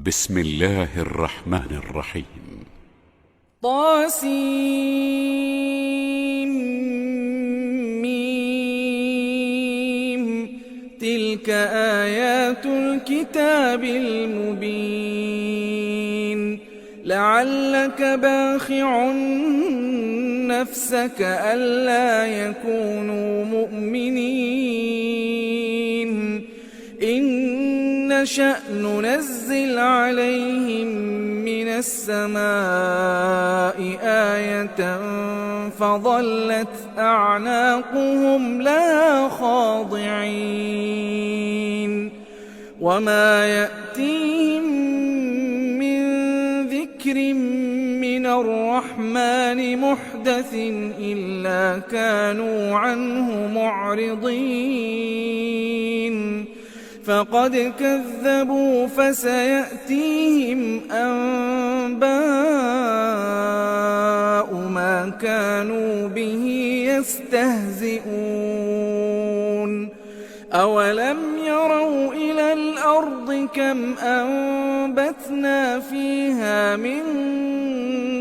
بسم الله الرحمن الرحيم. طاسيم. تلك آيات الكتاب المبين. لعلك باخع نفسك ألا يكونوا مؤمنين إن نشأ ننزل عليهم من السماء آية فظلت أعناقهم لها خاضعين وما يأتيهم من ذكر من الرحمن محدث إلا كانوا عنه معرضين فقد كذبوا فسيأتيهم أنباء ما كانوا به يستهزئون أولم يروا إلى الأرض كم أنبتنا فيها من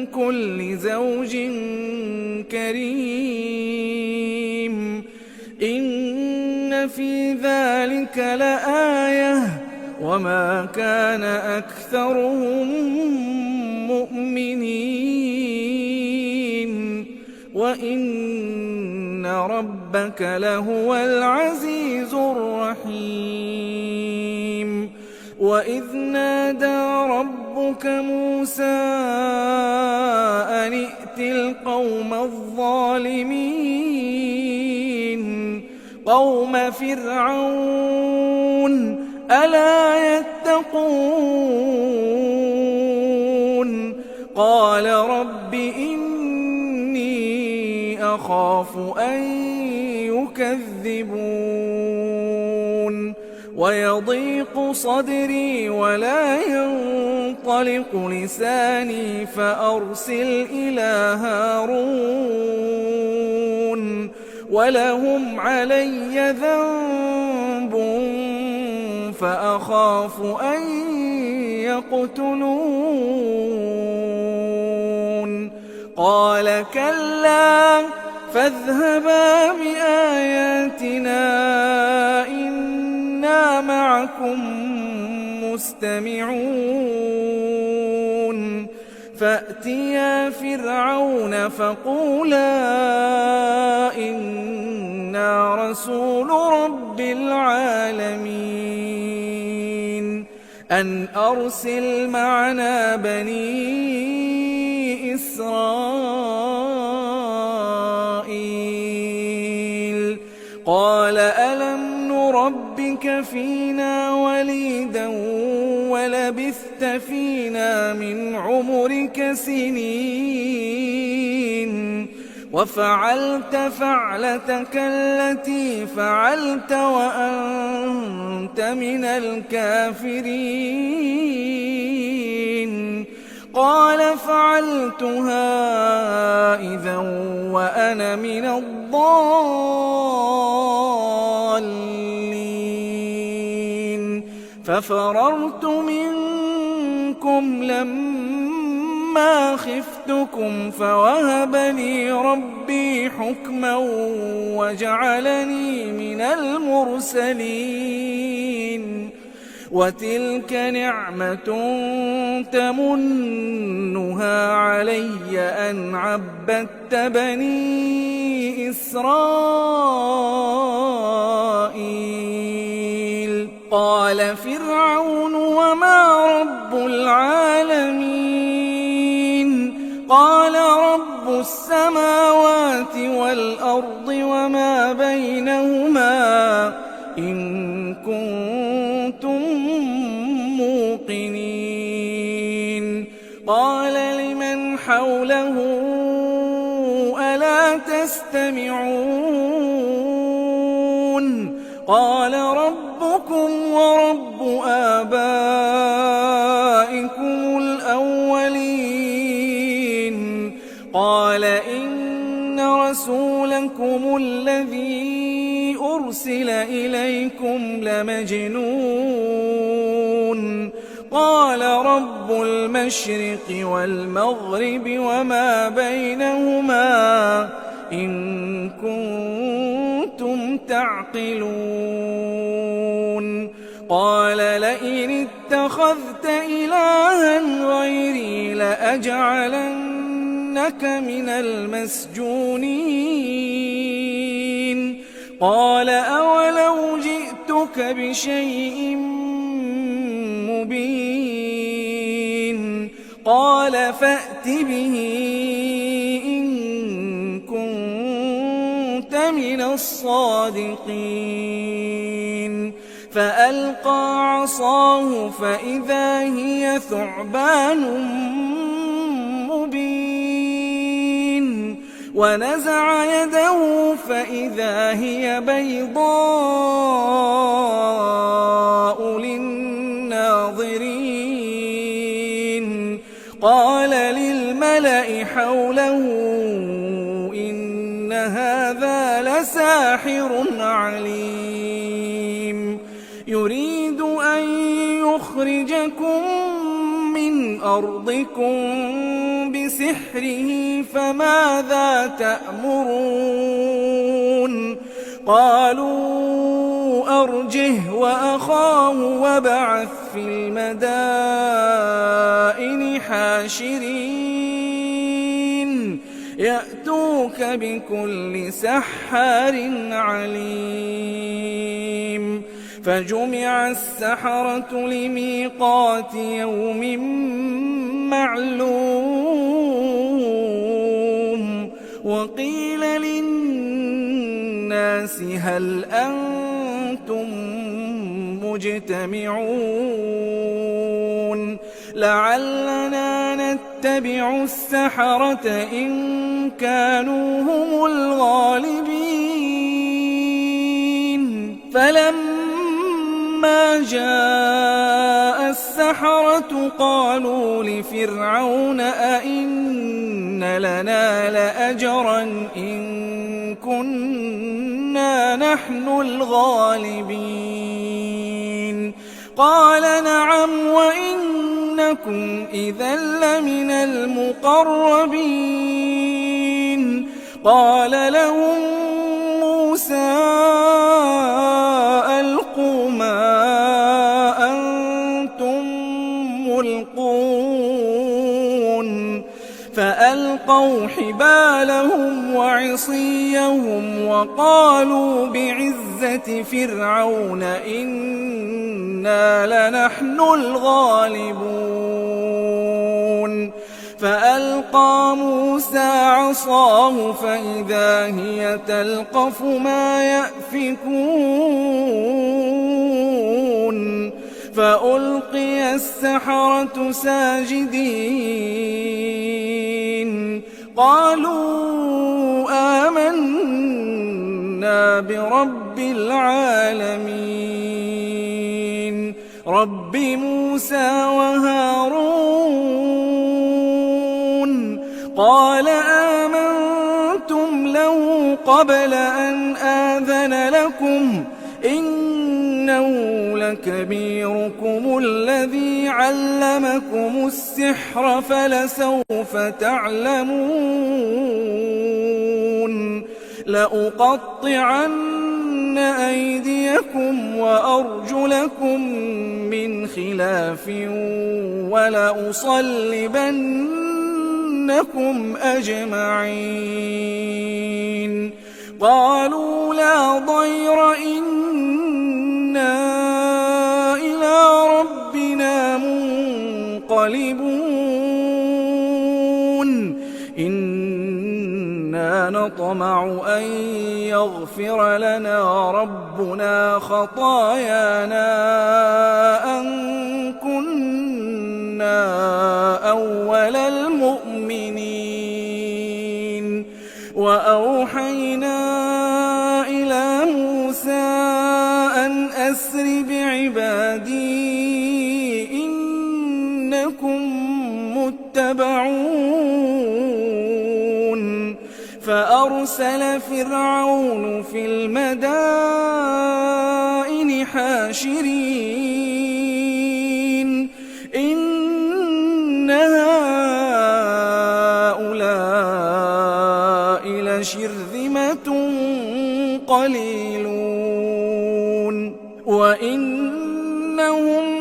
كل زوج كريم إن في ذلك لآية وما كان أكثرهم مؤمنين وإن ربك لهو العزيز الرحيم وإذ نادى ربك موسى أن ائت القوم الظالمين قوم فرعون ألا يتقون قال رب إني أخاف أن يكذبون ويضيق صدري ولا ينطلق لساني فأرسل إلى هارون ولهم علي ذنب فأخاف أن يقتلون قال كلا فاذهبا بآياتنا إنا معكم مستمعون فأتيا فرعون فقولا إنا رسول رب العالمين أن أرسل معنا بني إسرائيل قال ألم نربك فينا وليدا ولبثت فينا من عمرك سنين وفعلت فعلتك التي فعلت وأنت من الكافرين قال فعلتها إذا وأنا من الضالين ففررت منكم لما خفتكم فوهب لي ربي حكما وجعلني من المرسلين وتلك نعمة تمنها علي أن عبدت بني إسرائيل قال فرعون وما رب العالمين قال رب السماوات والأرض وما بينهما إن كنتم موقنين قال لمن حوله ألا تستمعون قال ربكم ورب آبائكم الأولين قال إن رسولكم الذي أرسل إليكم لمجنون قال رب المشرق والمغرب وما بينهما إن كنتم تعقلون قال لئن اتخذت إلها غيري لأجعلنك من المسجونين قال أولو جئتك بشيء مبين قال فأت به إن كنت من الصادقين فألقى عصاه فإذا هي ثعبان مبين ونزع يده فإذا هي بيضاء للناظرين قال للملأ حوله إن هذا لساحر عليم يريد أن يخرجكم من أرضكم بسحره فماذا تأمرون قالوا أرجه وأخاه وابعث في المدائن حاشرين يأتوك بكل سحار عليم فجمع السحرة لميقات يوم معلوم وقيل للناس هل أنتم مجتمعون لعلنا نتبع السحرة إن كانوا هم الغالبين فلما جاء السحرة قالوا لفرعون أئن لنا لأجرا إن كنا نحن الغالبين قال نعم وإنكم إذا لمن المقربين قال لهم موسى ألقوا ما أنتم ملقون فألقوا حبالهم وعصيهم وقالوا بعزة فرعون إنا لنحن الغالبون فألقى موسى عصاه فإذا هي تلقف ما يأفكون فألقي السحرة ساجدين قالوا آمنا برب العالمين رب موسى وهارون قال آمنتم له قبل أن آذن لكم إنه لكبيركم الذي علمكم السحر فلسوف تعلمون لأقطعن أيديكم وأرجلكم من خلاف ولأصلبنكم أجمعين قالوا لا ضير إنا إلى ربنا منقلبون إنا نطمع أن يغفر لنا ربنا خطايانا أن كنا أول المؤمنين وأوحينا إلى موسى أن أسر بعبادي إنكم متبعون فأرسل فرعون في المدائن حاشرين شرذمة قليلون وإنهم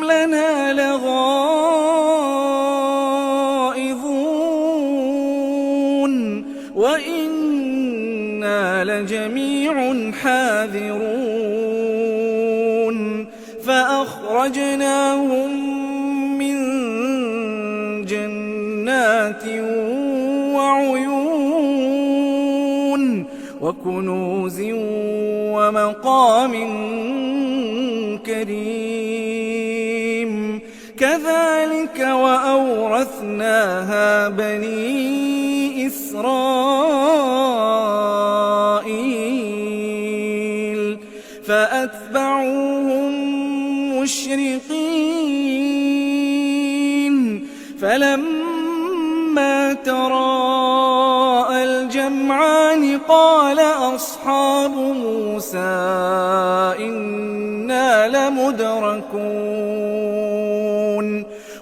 لنا لغائظون وإنا لجميع حاذرون فأخرجناهم من جنات وعيون وكنوز ومقام كريم كذلك وأورثناها بني إسرائيل فأتبعوهم مشرقين فلما تراءى الجمعان قال أصحاب موسى إنا لمدركون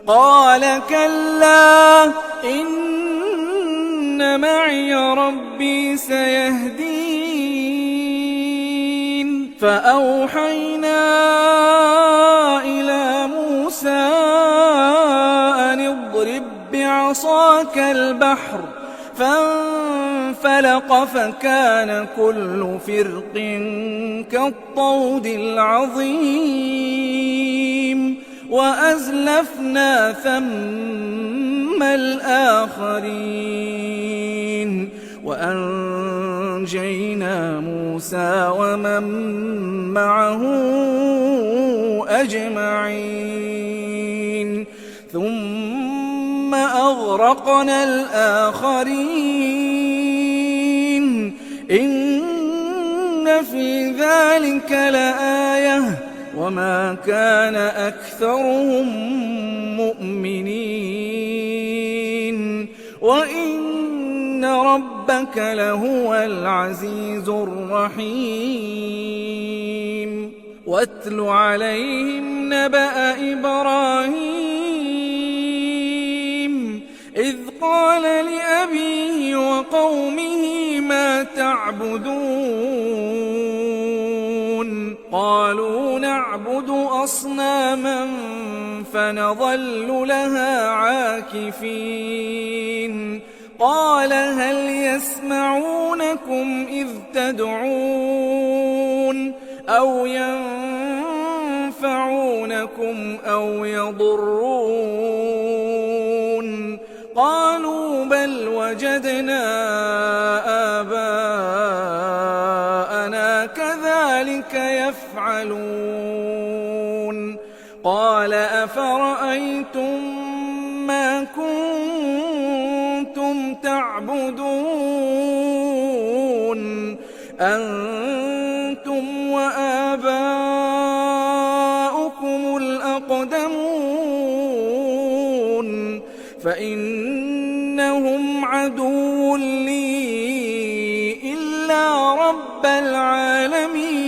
قال كلا إن معي ربي سيهدين فأوحينا إلى موسى أن اضرب بعصاك البحر فانفلق فكان كل فرق كالطود العظيم وأزلفنا ثم الآخرين وأنجينا موسى ومن معه أجمعين ثم أغرقنا الآخرين إن في ذلك لآية وما كان أكثرهم مؤمنين وإن ربك لهو العزيز الرحيم واتل عليهم نبأ إبراهيم إذ قال لأبيه وقومه ما تعبدون قالوا نعبد أصناما فنظل لها عاكفين قال هل يسمعونكم إذ تدعون أو ينفعونكم أو يضرون قالوا بل وجدنا آباءنا كذلك يفعلون قال أفرأيتم ما كنتم تعبدون أنتم وآباؤكم الأقدمون فإنهم عدو لي إلا رب العالمين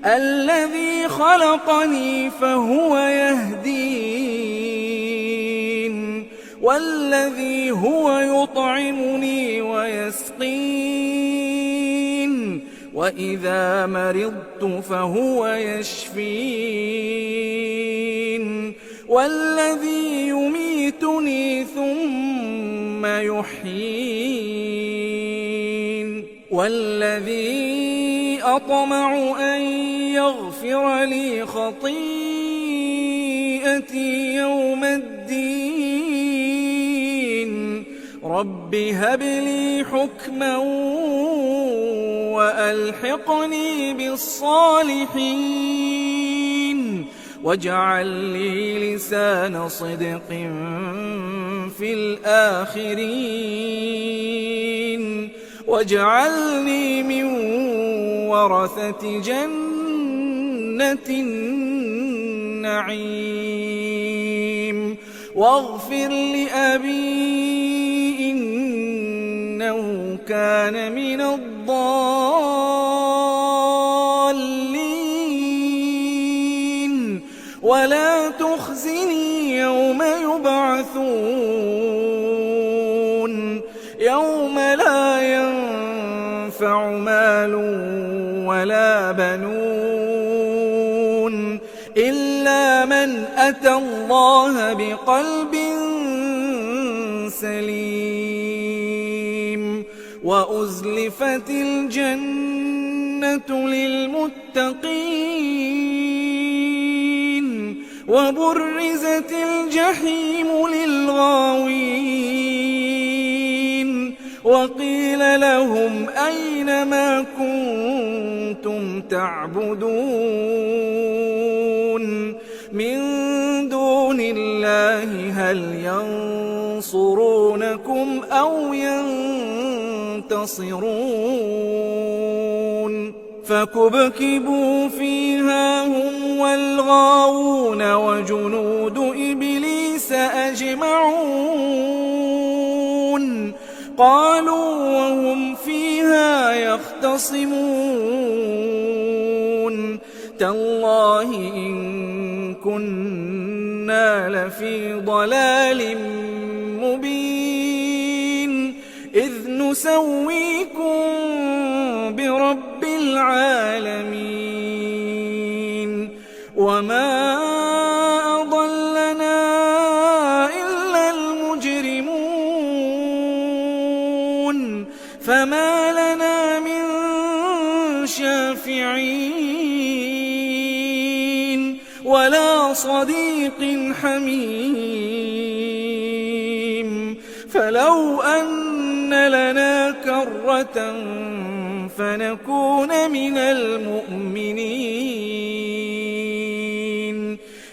الذي خلقني فهو يهدين والذي هو يطعمني ويسقين وإذا مرضت فهو يشفين والذي يميتني ثم يحيين والذي أطمع أن يغفر لي خطيئتي يوم الدين رب هب لي حكما وألحقني بالصالحين واجعل لي لسان صدق في الآخرين واجعلني من ورثة جنة النعيم واغفر لأبي إنه كان من الضالين ولا تخزني يوم يبعثون يوم إلا من أتى الله بقلب سليم وأزلفت الجنة للمتقين وبرزت الجحيم للغاوين وقيل لهم أين ما كنتم تعبدون من دون الله هل ينصرونكم أو ينتصرون فكبكبوا فيها هم والغاوون وجنود إبليس أجمعون قالوا وهم فيها يختصمون تالله إن كنا لفي ضلال مبين إذ نسويكم برب العالمين وما أضلنا إلا المجرمون فما لنا من شافعين ولا صديق حميم فلو أن لنا كرة فنكون من المؤمنين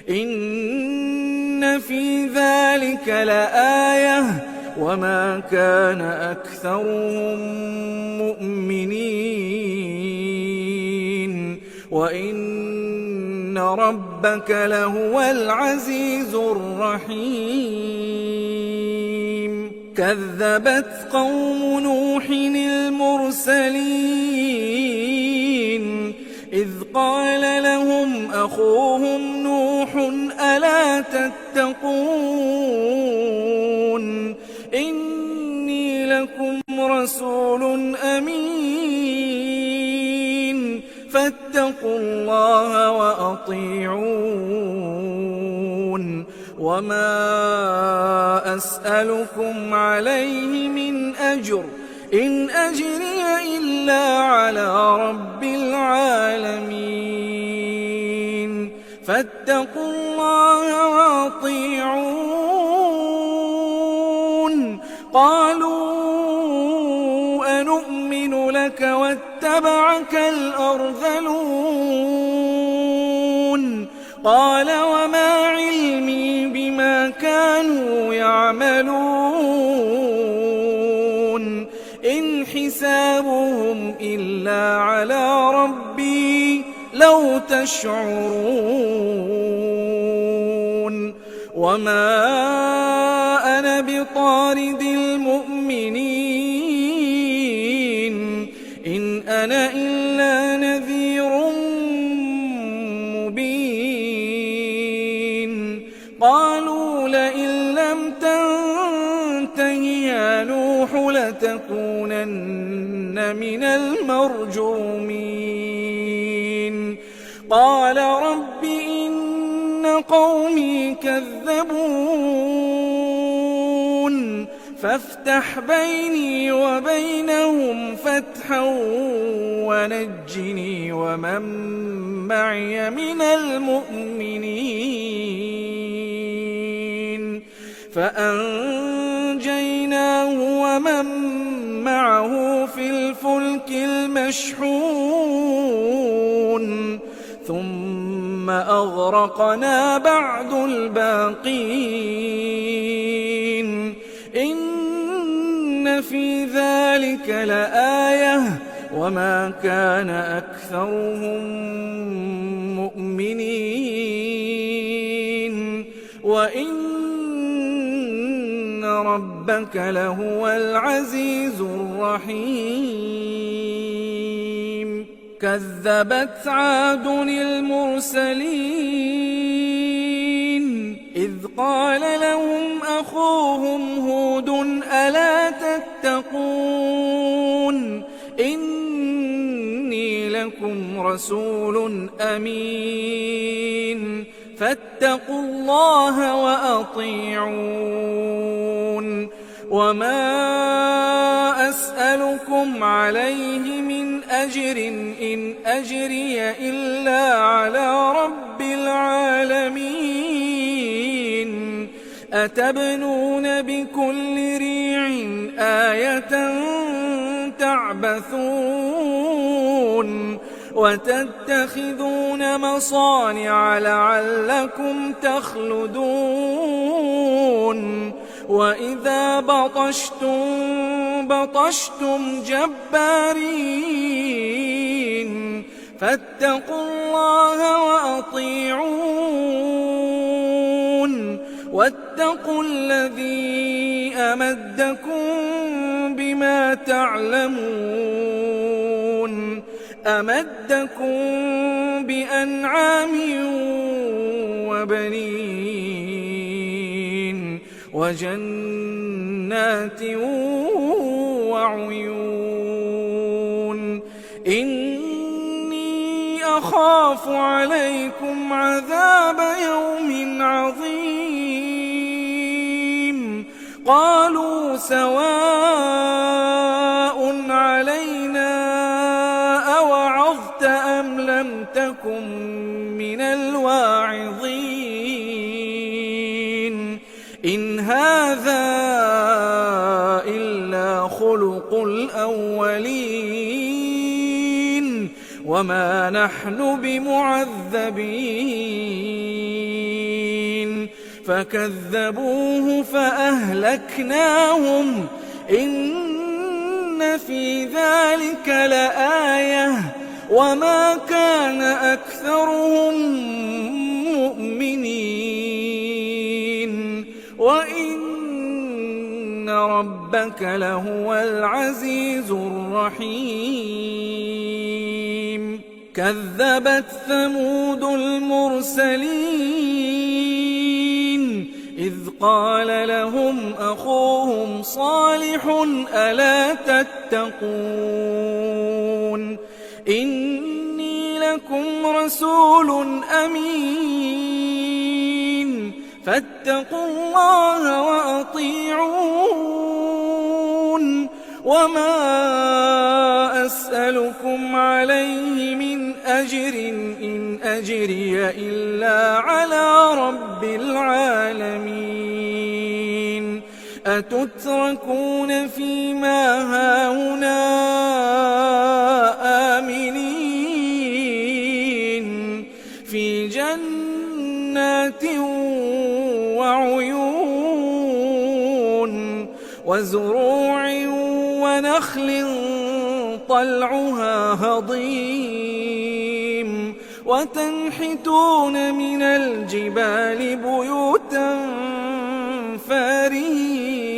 إن في ذلك لآية وما كان أكثرهم مؤمنين وإن ربك لهو العزيز الرحيم كذبت قوم نوح المرسلين إذ قال لهم أخوهم نوح ألا تتقون إني لكم رسول أمين فاتقوا الله وأطيعون وما أسألكم عليه من أجر إن أجري إلا على رب العالمين فاتقوا الله وأطيعون قالوا أنؤمن لك واتبعك الأرذلون قال وما علمي بما كانوا يعملون إن حسابهم إلا على ربي لو تشعرون وما أنا بطارد المؤمنين إن أنا إلا نذير مبين قالوا لئن لم تنته يا نوح لتكونن من المرجومين قال رب إن قومي كذبون فافتح بيني وبينهم فتحا ونجني ومن معي من المؤمنين فأنجيناه ومن معه في الفلك المشحون ثم أغرقنا بعد الباقين إن في ذلك لآية وما كان أكثرهم مؤمنين وإن ربك لهو العزيز الرحيم كذبت عاد المرسلين إذ قال لهم أخوهم هود ألا تتقون إني لكم رسول أمين فاتقوا الله وأطيعون وما أسألكم عليه من أجر إن أجري إلا على رب العالمين أتبنون بكل ريع آية تعبثون وتتخذون مصانع لعلكم تخلدون وإذا بطشتم جبارين فاتقوا الله وأطيعون واتقوا الذي أمدكم بما تعلمون أمدكم بأنعام وبنين وجنات وعيون إني أخاف عليكم عذاب يوم عظيم قالوا سواء علينا أوعظت أم لم تكن من الواعظين إن هذا إلا خلق الأولين وما نحن بمعذبين فكذبوه فأهلكناهم إن في ذلك لآية وما كان أكثرهم مؤمنين وإن ربك لهو العزيز الرحيم كذبت ثمود المرسلين إذ قال لهم أخوهم صالح ألا تتقون إني لكم رسول أمين فاتقوا الله وأطيعون وما أسألكم عليه من أجر إن أجري إلا على رب العالمين أتتركون فيما هاهنا آمنين في جنات وعيون وزروع ونخل طلعها هضيم وتنحتون من الجبال بيوتا فارهين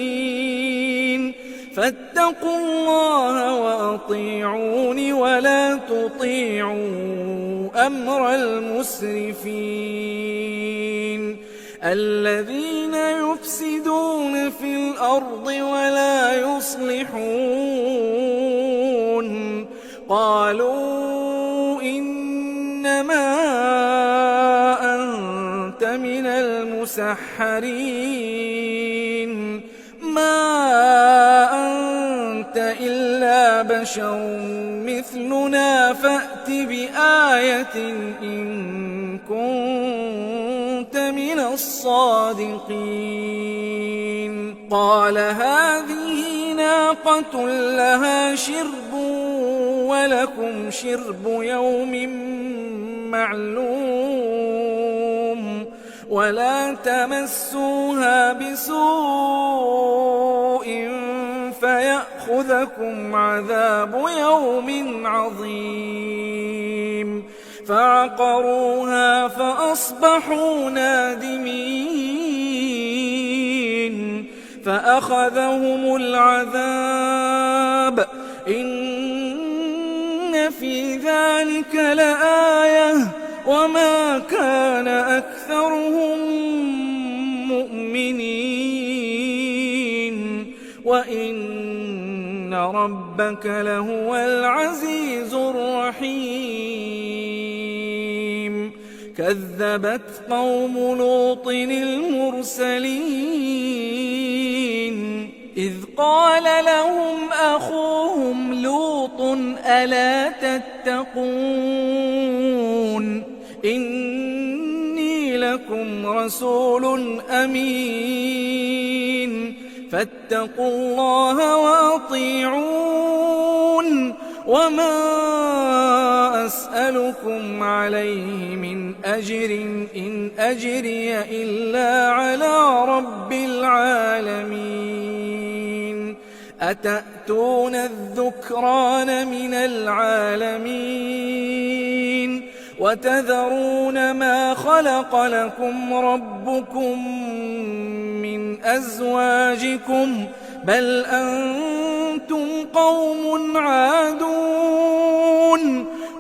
فاتقوا الله وأطيعون ولا تطيعوا أمر المسرفين الذين يفسدون في الأرض ولا يصلحون قالوا إنما أنت من المسحرين ما أنت إلا بشر مثلنا فأت بآية إن كنت من الصادقين قال هذه ناقة لها شرب ولكم شرب يوم معلوم ولا تمسوها بسوء فيأخذكم عذاب يوم عظيم فعقروها فأصبحوا نادمين فأخذهم العذاب إن في ذلك لآية وما كان أكثرهم مؤمنين وإن ربك لهو العزيز الرحيم كذبت قوم لوط المرسلين إذ قال لهم أخوهم لوط ألا تتقون إني لكم رسول أمين فاتقوا الله وأطيعون وما أسألكم عليه من أجر إن أجري إلا على رب العالمين أتأتون الذكران من العالمين وتذرون ما خلق لكم ربكم من أزواجكم بل أنتم قوم عادون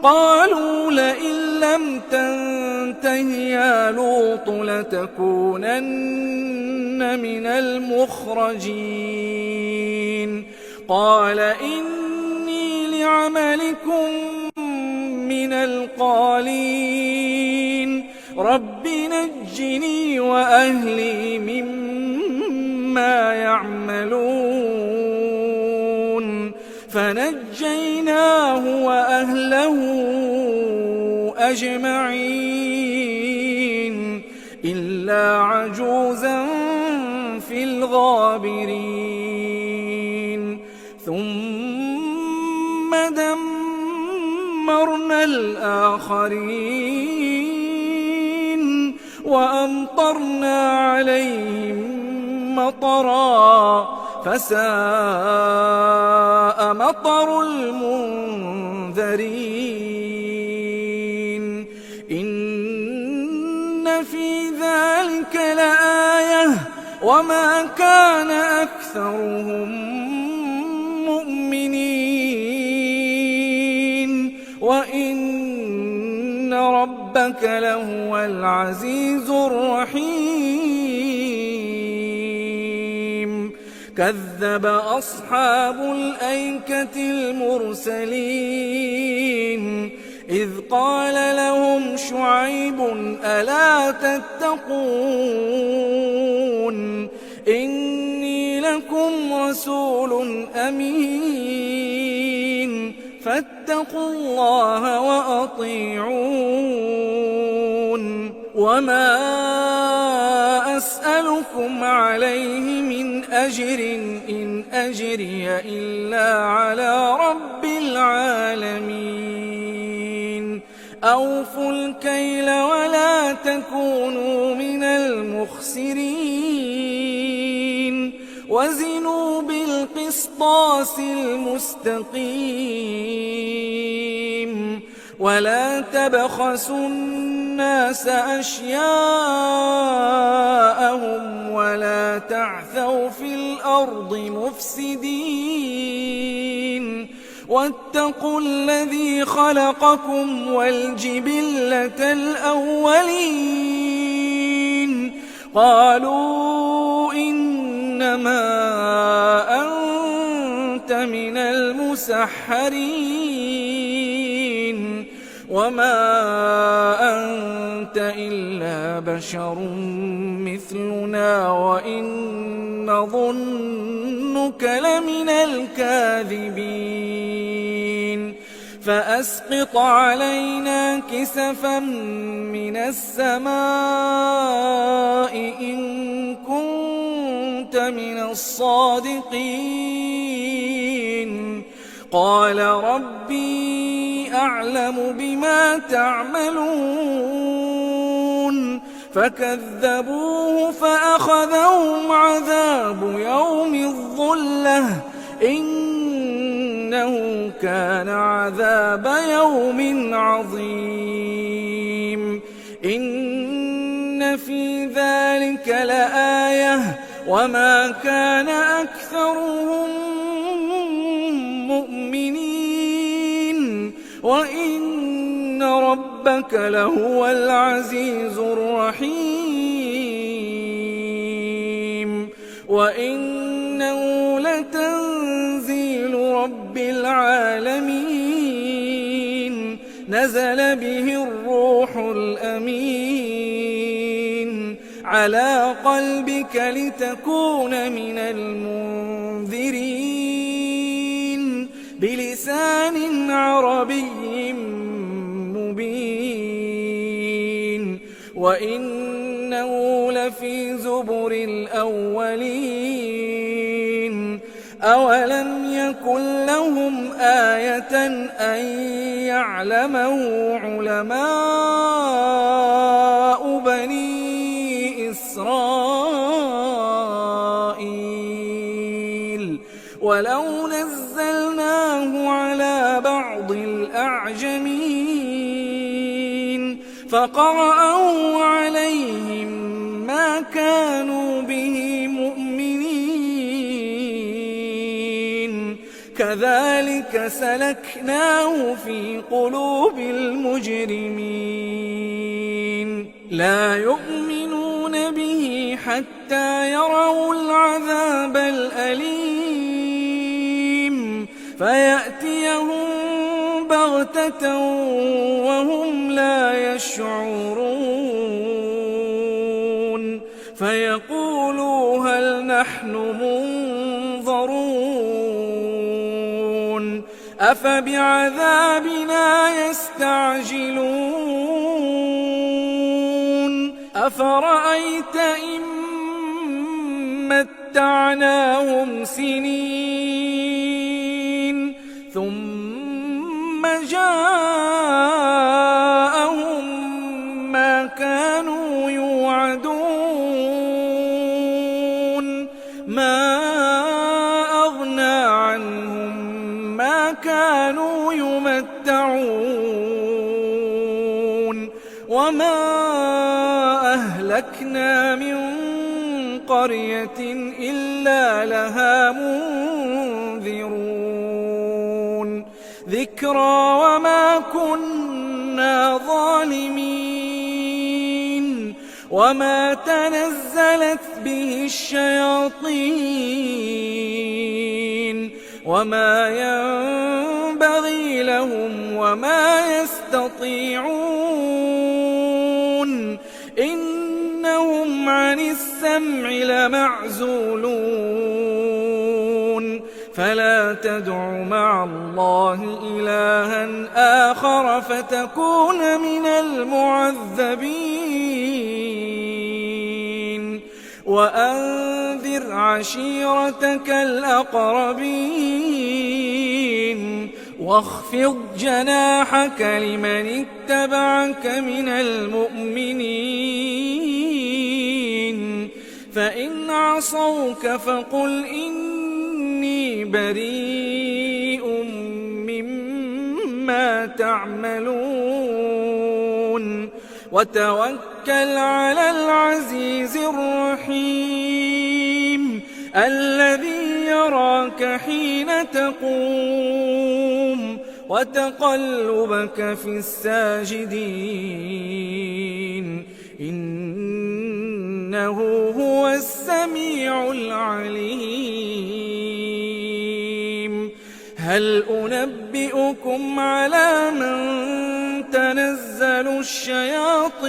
قالوا لئن لم تنته يا لوط لتكونن من المخرجين قال إني لعملكم من القالين رب نجني وأهلي مما يعملون فنجيناه وأهله أجمعين إلا عجوزا في الغابرين ثم دمرنا الآخرين وأمطرنا عليهم مطرا فساء مطر المنذرين إن في ذلك لآية وما كان أكثرهم مؤمنين وإن ربك لهو العزيز الرحيم كذب أصحاب الأيكة المرسلين إذ قال لهم شعيب ألا تتقون إني لكم رسول أمين فاتقوا الله وأطيعون وما أسألكم عليه من أجر إن أجري إلا على رب العالمين أوفوا الكيل ولا تكونوا من المخسرين وزنوا بالقسطاس المستقيم ولا تبخسوا الناس أشياءهم ولا تعثوا في الأرض مفسدين واتقوا الذي خلقكم والجبلة الأولين قالوا إنما أنت من المسحرين وما أنت إلا بشر مثلنا وإن نظنك لمن الكاذبين فأسقط علينا كسفا من السماء إن كنت من الصادقين قال ربي أعلم بما تعملون فكذبوه فأخذهم عذاب يوم الظلة إنه كان عذاب يوم عظيم إن في ذلك لآية وما كان أكثرهم مؤمنين وإن ربك لهو العزيز الرحيم وإنه لتنزيل رب العالمين نزل به الروح الأمين يمين على قلبك لتكون من المنذرين بلسان عربي مبين وإنه لفي زبر الأولين أولم يكن لهم آية أن يعلمه علماء بني إسرائيل ولو نزلناه على بعض الأعجمين فقرأه عليهم ما كانوا به مؤمنين كذلك سلكناه في قلوب المجرمين لا يؤمنون به حتى يروا العذاب الأليم فيأتيهم بغتة وهم لا يشعرون فيقولوا هل نحن منظرون أفبعذابنا يستعجلون أفرأيت إن متعناهم سنين ثم جاءهم ما كانوا يوعدون ما أغنى عنهم ما كانوا يمتعون وما أهلكنا من قرية إلا لها منذرون ذكرى وما كنا ظالمين وما تنزلت به الشياطين وما ينبغي لهم وما يستطيعون إنهم عن السمع لمعزولون فلا تدع مع الله إلها آخر فتكون من المعذبين وأنذر عشيرتك الأقربين واخفض جناحك لمن اتبعك من المؤمنين فإن عصوك فقل إني بريء مما تعملون وتوكل على العزيز الرحيم الذي يراك حين تقوم وتقلبك في الساجدين إنه هو السميع العليم هل أنبئكم على من تنزل الشياطين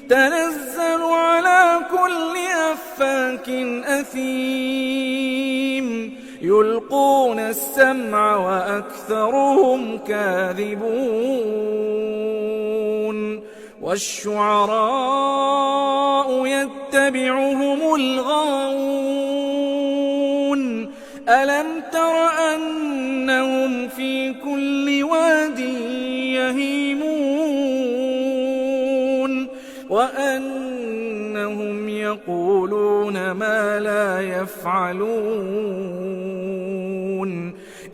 تنزل على كل أفاك أثيم يلقون السمع وأكثرهم كاذبون والشعراء يتبعهم الغاوون ألم تر أنهم في كل واد يهيمون وأنهم يقولون ما لا يفعلون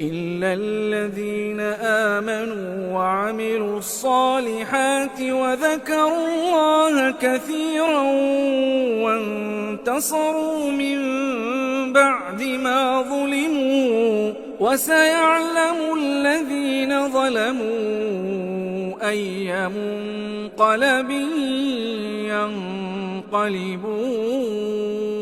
إلا الذين آمنوا وعملوا الصالحات وذكروا الله كثيرا وانتصروا من بعد ما ظلموا وسيعلم الذين ظلموا أي منقلب ينقلبون